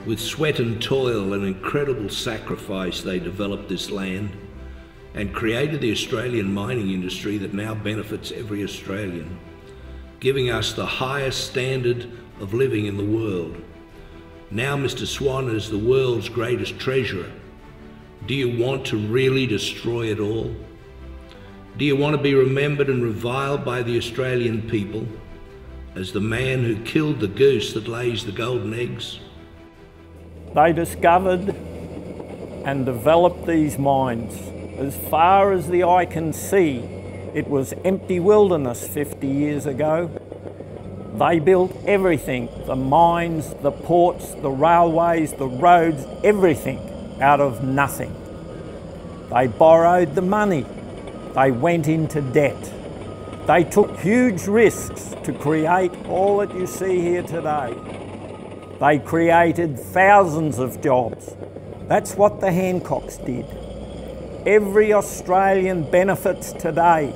With sweat and toil and incredible sacrifice, they developed this land and created the Australian mining industry that now benefits every Australian, giving us the highest standard of living in the world. Now Mr. Swan is the world's greatest treasurer. Do you want to really destroy it all? Do you want to be remembered and reviled by the Australian people as the man who killed the goose that lays the golden eggs? They discovered and developed these mines. As far as the eye can see, it was empty wilderness 50 years ago. They built everything, the mines, the ports, the railways, the roads, everything out of nothing. They borrowed the money. They went into debt. They took huge risks to create all that you see here today. They created thousands of jobs. That's what the Hancocks did. Every Australian benefits today.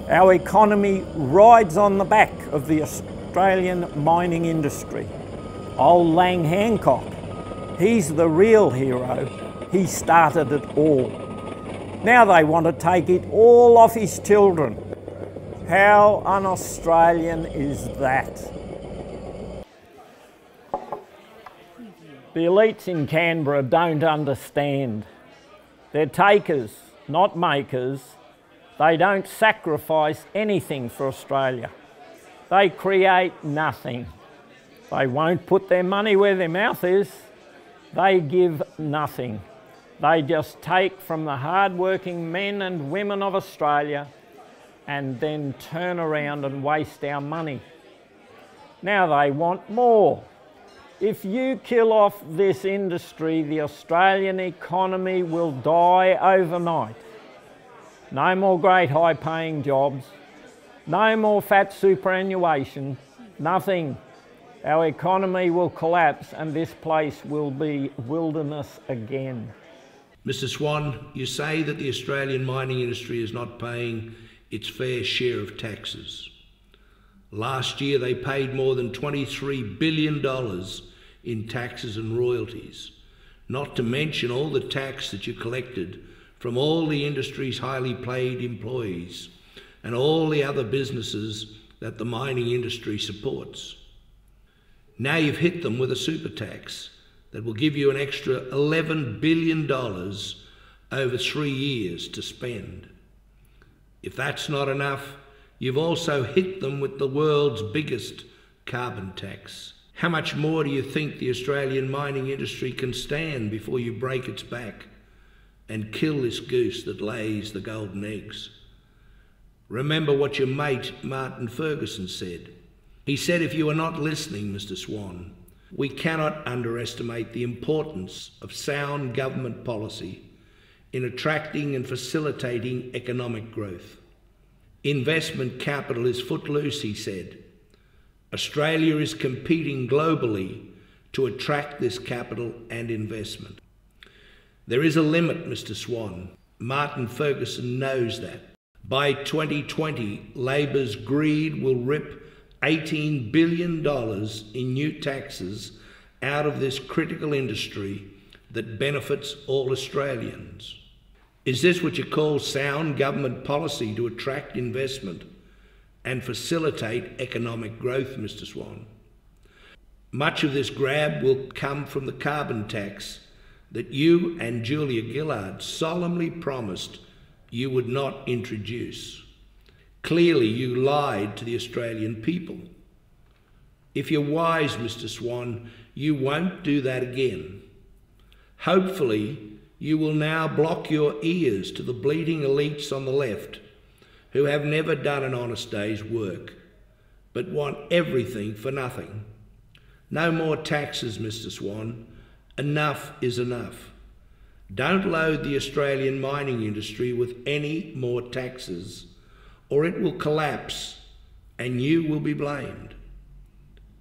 Our economy rides on the back of the Australian mining industry. Old Lang Hancock, he's the real hero. He started it all. Now they want to take it all off his children. How un-Australian is that? The elites in Canberra don't understand. They're takers, not makers. They don't sacrifice anything for Australia. They create nothing. They won't put their money where their mouth is. They give nothing. They just take from the hard-working men and women of Australia and then turn around and waste our money. Now they want more. If you kill off this industry, the Australian economy will die overnight. No more great high-paying jobs, no more fat superannuation, nothing. Our economy will collapse and this place will be wilderness again. Mr. Swan, you say that the Australian mining industry is not paying its fair share of taxes. Last year they paid more than $23 billion in taxes and royalties, not to mention all the tax that you collected from all the industry's highly paid employees and all the other businesses that the mining industry supports. Now you've hit them with a super tax that will give you an extra $11 billion over 3 years to spend. If that's not enough, you've also hit them with the world's biggest carbon tax. How much more do you think the Australian mining industry can stand before you break its back and kill this goose that lays the golden eggs? Remember what your mate Minister Ferguson said. He said, if you are not listening, Mr. Swan, we cannot underestimate the importance of sound government policy in attracting and facilitating economic growth. Investment capital is footloose, he said. Australia is competing globally to attract this capital and investment. There is a limit, Mr. Swan. Minister Ferguson knows that. By 2020, Labor's greed will rip $18 billion in new taxes out of this critical industry that benefits all Australians. Is this what you call sound government policy to attract investment and facilitate economic growth, Mr. Swan? Much of this grab will come from the carbon tax that you and Julia Gillard solemnly promised you would not introduce. Clearly, you lied to the Australian people. If you're wise, Mr. Swan, you won't do that again. Hopefully, you will now block your ears to the bleating elites on the left who have never done an honest day's work, but want everything for nothing. No more taxes, Mr. Swan. Enough is enough. Don't load the Australian mining industry with any more taxes, or it will collapse and you will be blamed.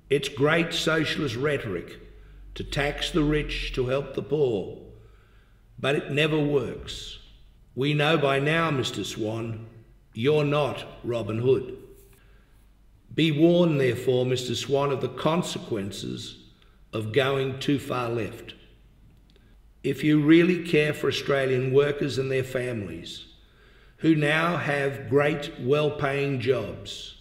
It's great socialist rhetoric to tax the rich to help the poor, but it never works. We know by now, Mr. Swan, you're not Robin Hood. Be warned, therefore, Mr. Swan, of the consequences of going too far left. If you really care for Australian workers and their families, who now have great well-paying jobs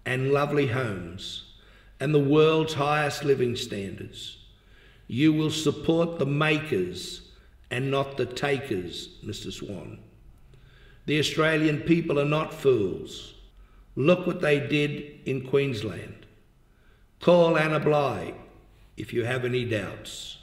and lovely homes and the world's highest living standards, you will support the makers and not the takers, Mr. Swan. The Australian people are not fools. Look what they did in Queensland. Call Anna Bligh if you have any doubts.